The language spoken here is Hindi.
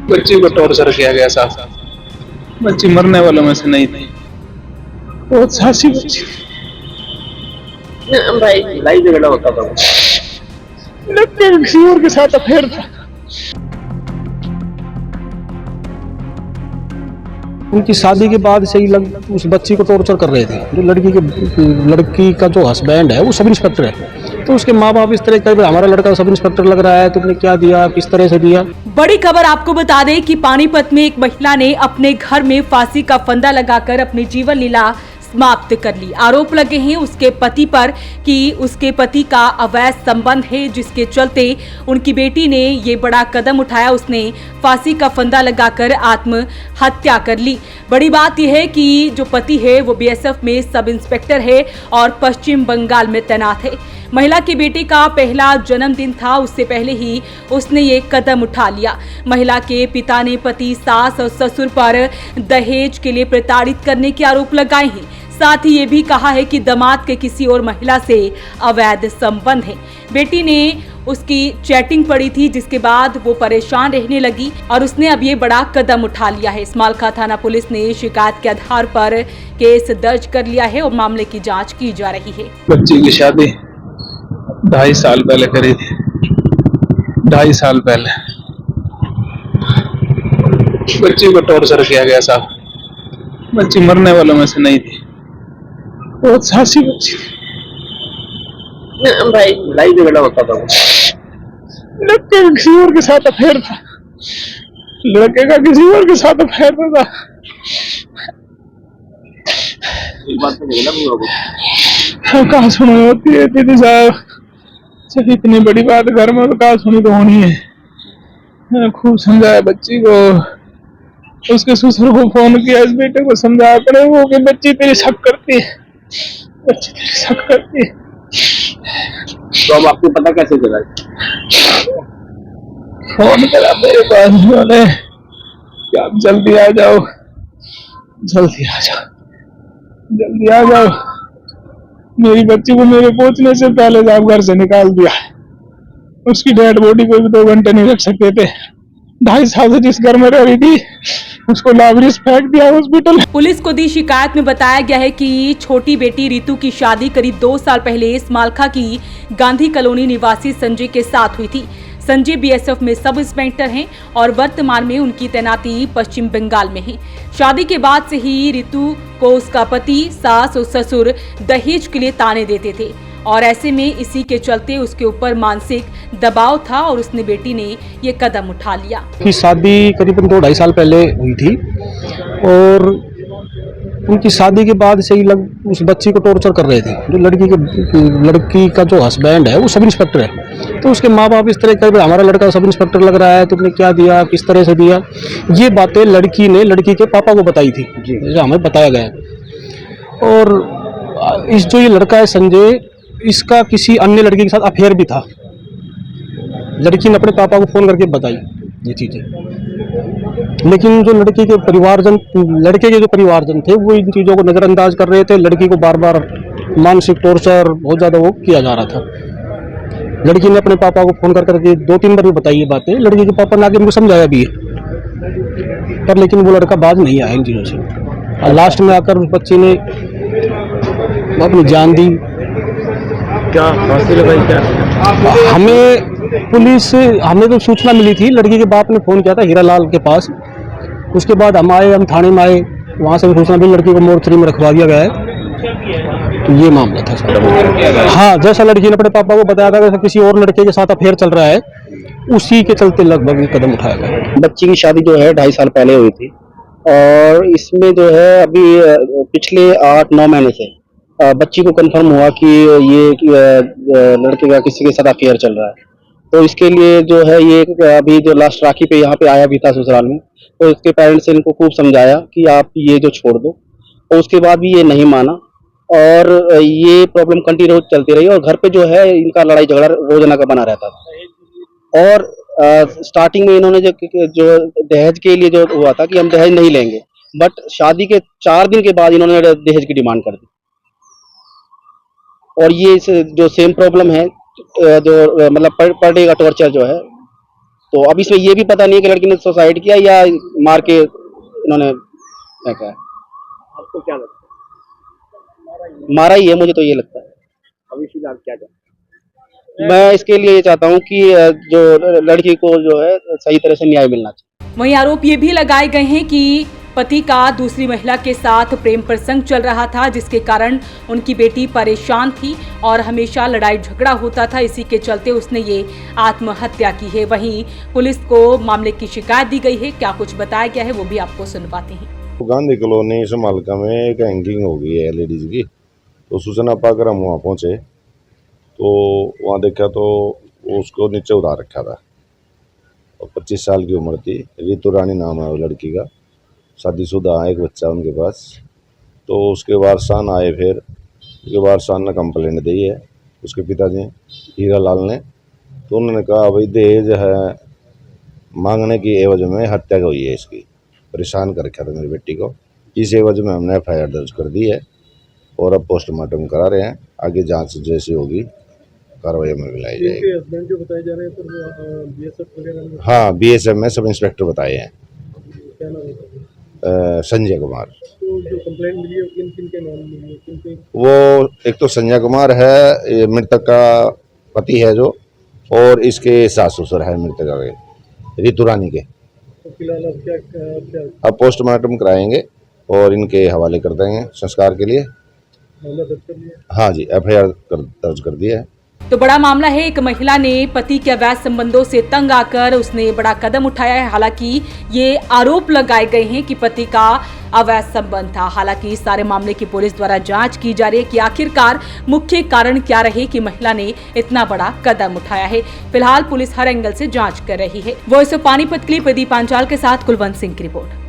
बच्ची को टॉर्चर किया गया साहब। बच्ची मरने वालों में से नहीं थी, बहुत सासी बच्ची भाई लड़ाई झगड़ा होता था, लगता है किसी और के साथ अफेयर था। उनकी शादी के बाद से ही उस बच्ची को टॉर्चर कर रहे थे। जो लड़की का जो हस्बैंड है वो सब इंस्पेक्टर है, तो उसके माँ बाप इस तरह का हमारा लड़का सब इंस्पेक्टर लग रहा है, तुमने क्या दिया, किस तरह से दिया। बड़ी खबर आपको बता दें कि पानीपत में एक महिला ने अपने घर में फांसी का फंदा लगाकर अपनी जीवन लीला समाप्त कर ली। आरोप लगे हैं उसके पति पर कि उसके पति का अवैध संबंध है, जिसके चलते उनकी बेटी ने ये बड़ा कदम उठाया। उसने फांसी का फंदा लगाकर आत्महत्या कर ली। बड़ी बात यह है कि जो पति है वो बीएसएफ में सब इंस्पेक्टर है और पश्चिम बंगाल में तैनात है। महिला के बेटे का पहला जन्मदिन था, उससे पहले ही उसने ये कदम उठा लिया। महिला के पिता ने पति, सास और ससुर पर दहेज के लिए प्रताड़ित करने के आरोप लगाए हैं। साथ ही ये भी कहा है कि दामाद के किसी और महिला से अवैध संबंध है। बेटी ने उसकी चैटिंग पड़ी थी, जिसके बाद वो परेशान रहने लगी और उसने अब ये बड़ा कदम उठा लिया है। स्मालखा थाना पुलिस ने शिकायत के आधार पर केस दर्ज कर लिया है और मामले की जांच की जा रही है। बच्ची की शादी 2.5 साल पहले करी थी, 2.5 साल पहले बच्ची को टॉर्चर किया गया साहब। बच्ची मरने वालों में से नहीं थी, बहुत सासी बच्ची भाई लड़ाई झगड़ा होता था, लगता है किसी और के साथ अफेयर था। लड़के का किसी और के साथ अफेयर था। इस बात पे झगड़ा भी हो गया। कहाँ सुनी होती है दीदी साहब, सिर्फ इतनी बड़ी बात घर में तो कहाँ सुनी तो होनी है। मैंने खूब समझाया बच्ची को, उसके ससुर को फोन किया, इस बेटे को समझाया पड़े वो कि बच्ची तेरी शक करती है, बच्ची तेरी शक करती है। तो अब आपको पता कैसे चला? फोन करा मेरे पास उन्होंने कि आप जल्दी आ जाओ, जल्दी आ जाओ, जल्दी आ जाओ। मेरी बच्ची को मेरे पहुंचने से पहले आप घर से निकाल दिया। उसकी डेड बॉडी को भी 2 घंटे नहीं रख सकते थे। 2.5 साल से जिस घर में रह रही थी उसको लावरिस फेंक दिया हॉस्पिटल। पुलिस को दी शिकायत में बताया गया है कि छोटी बेटी रितु की शादी करीब 2 साल पहले स्मालखा की गांधी कॉलोनी निवासी संजय के साथ हुई थी। संजय बीएसएफ में सब इंस्पेक्टर हैं और वर्तमान में उनकी तैनाती पश्चिम बंगाल में है। शादी के बाद से ही रितु को उसका पति, सास और ससुर दहेज के लिए ताने देते थे और ऐसे में इसी के चलते उसके ऊपर मानसिक दबाव था और उसने बेटी ने ये कदम उठा लिया। की शादी करीबन 2-2.5 साल पहले हुई थी और उनकी शादी के बाद से ही उस बच्ची को टॉर्चर कर रहे थे। जो लड़की का जो हस्बैंड है वो सब इंस्पेक्टर है, तो उसके माँ बाप इस तरह का हमारा लड़का सब इंस्पेक्टर लग रहा है, तुमने क्या दिया, किस तरह से दिया। ये बातें लड़की ने लड़की के पापा को बताई थी, जैसे हमें बताया गया। और जो ये लड़का है संजय, इसका किसी अन्य लड़के के साथ अफेयर भी था। लड़की ने अपने पापा को फोन करके बताई ये चीजें, लेकिन जो लड़के के परिवारजन थे वो इन चीज़ों को नज़रअंदाज कर रहे थे। लड़की को बार बार मानसिक टॉर्चर बहुत ज़्यादा वो किया जा रहा था। लड़की ने अपने पापा को फोन करके 2-3 बार भी बताई ये बातें। लड़की के पापा ने आगे उनको समझाया भी है, पर लेकिन वो लड़का बाज नहीं आया इन चीज़ों से। और लास्ट में आकर उस बच्ची ने अपनी जान दी। क्या फांसी लगाई? क्या हमें तो सूचना मिली थी, लड़की के बाप ने फोन किया था हीरालाल के पास। उसके बाद हम थाने में आए, वहाँ से सूचना मिली लड़की को मोर्चरी में रखवा दिया गया है। तो ये मामला था सर। हाँ, जैसा लड़की ने अपने पापा को बताया था कि किसी और लड़के के साथ अफेयर चल रहा है, उसी के चलते लगभग ये कदम उठाया गया। बच्ची की शादी जो है 2.5 साल पहले हुई थी और इसमें जो है अभी पिछले 8-9 महीने से बच्ची को कंफर्म हुआ कि ये लड़के का किसी के साथ अफेयर चल रहा है। तो इसके लिए जो है ये अभी जो लास्ट राखी पे यहाँ पे आया भी था ससुराल में, तो इसके पेरेंट्स ने इनको खूब समझाया कि आप ये जो छोड़ दो, और उसके बाद भी ये नहीं माना और ये प्रॉब्लम कंटिन्यू चलती रही और घर पे जो है इनका लड़ाई झगड़ा रोजाना का बना रहता था। और स्टार्टिंग में इन्होंने जो दहेज के लिए जो हुआ था कि हम दहेज नहीं लेंगे, बट शादी के 4 दिन के बाद इन्होंने दहेज की डिमांड कर दी। और ये जो सेम प्रॉब्लम है, जो मतलब पर डे का टॉर्चर जो है, तो अब इसमें ये भी पता नहीं है कि लड़की ने सुसाइड किया या मार के इन्होंने फेंका है। आपको क्या लगता मारा ही है, मुझे तो ये लगता है। है अभी फिलहाल क्या चाहते मैं इसके लिए ये चाहता हूँ कि जो लड़की को जो है सही तरह से न्याय मिलना चाहिए। वहीं आरोप ये भी लगाए गए हैं कि पति का दूसरी महिला के साथ प्रेम प्रसंग चल रहा था, जिसके कारण उनकी बेटी परेशान थी और हमेशा लड़ाई झगड़ा होता था। इसी के चलते उसने ये आत्महत्या की है। वहीं पुलिस को मामले की शिकायत दी गई है। क्या कुछ बताया गया है वो भी आपको सुनवाते हैं। तो गांधी कॉलोनी समालका में एक हैंगिंग हो गई है लेडीज की, तो सूचना पाकर हम वहाँ पहुँचे तो वहाँ देखा तो उसको नीचे उतार रखा था और 25 साल की उम्र थी। रितु रानी नाम है वो लड़की का, शादीशुदा है, एक बच्चा उनके पास। तो उसके वारसान आए, फिर उसके वारसान ने कंप्लेंट दी है उसके पिताजी हीरा लाल ने। तो उन्होंने कहा भाई दहेज है मांगने की एवज में हत्या हुई है, इसकी परेशान कर रखा था मेरी बेटी को। इस एवज में हमने FIR दर्ज कर दी है और अब पोस्टमार्टम करा रहे हैं। आगे जांच जैसी होगी कार्रवाई में मिलाई जाएगी। हस्बैंड जो बताए जा रहे हैं तो BSF वगैरह हाँ, BSF में सब इंस्पेक्टर बताए हैं, क्या नाम है? संजय कुमार। तो जो कंप्लेंट मिली है किन किन के नाम मिली है, किन किन? वो एक तो संजय कुमार है, ये मृतक का पति है जो, और इसके सास ससुर है मृतका के, रितु रानी के। तो फिलहाल अब क्या अब पोस्टमार्टम कराएंगे और इनके हवाले कर देंगे संस्कार के लिए। मामला दर्ज कर लिया? हाँ जी, FIR दर्ज कर दिया है। तो बड़ा मामला है। एक महिला ने पति के अवैध संबंधों से तंग आकर उसने बड़ा कदम उठाया है। हालांकि ये आरोप लगाए गए हैं कि पति का अवैध संबंध था। हालांकि इस सारे मामले की पुलिस द्वारा जांच की जा रही है कि आखिरकार मुख्य कारण क्या रहे कि महिला ने इतना बड़ा कदम उठाया है। फिलहाल पुलिस हर एंगल से जांच कर रही है। वॉइस ऑफ पानीपत के लिए प्रदीप पांचाल के साथ कुलवंत सिंह की रिपोर्ट।